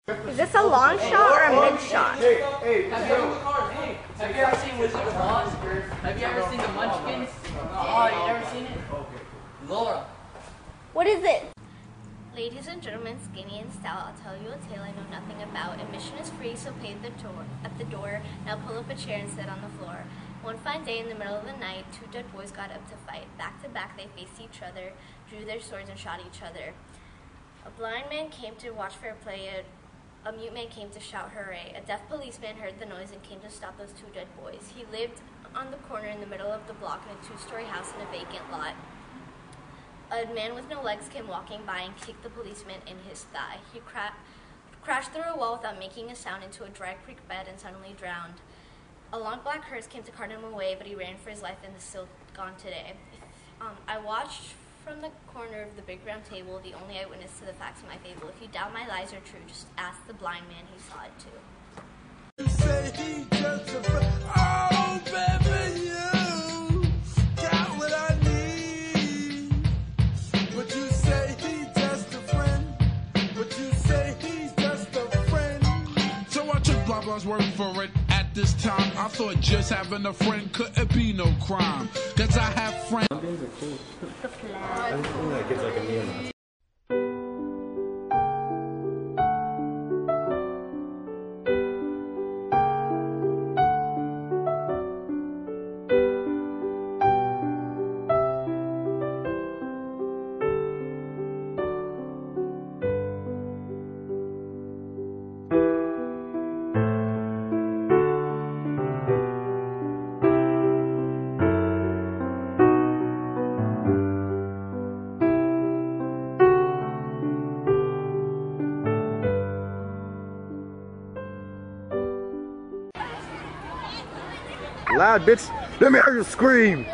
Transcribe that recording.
Is this a long shot or a mid shot? Have you ever seen Wizard of Oz? Have you ever seen the Munchkins? Oh, you never seen it? Laura. What is it? Ladies and gentlemen, skinny and stout, I'll tell you a tale I know nothing about. Admission is free, so pay at the door. Now pull up a chair and sit on the floor. One fine day in the middle of the night, two dead boys got up to fight. Back to back, they faced each other, drew their swords and shot each other. A blind man came to watch fair play. A mute man came to shout hooray. A deaf policeman heard the noise and came to stop those two dead boys. He lived on the corner in the middle of the block in a two-story house in a vacant lot. A man with no legs came walking by and kicked the policeman in his thigh. He crashed through a wall without making a sound into a dry creek bed and suddenly drowned. A long black hearse came to cart him away, but he ran for his life and is still gone today. I watched from the corner of the big round table, the only eyewitness to the facts of my fable. If you doubt my lies are true, just ask the blind man, he saw it too. You say he just a friend. Oh, baby, you got what I need. But you say he's just a friend. But you say he's just a friend. So I took blah blah's word for it. At this time, I thought just having a friend couldn't be no crime. Cause I have friends. Things are cool. I just think that kid's like a neo-Nazi. Loud bitch, let me hear you scream.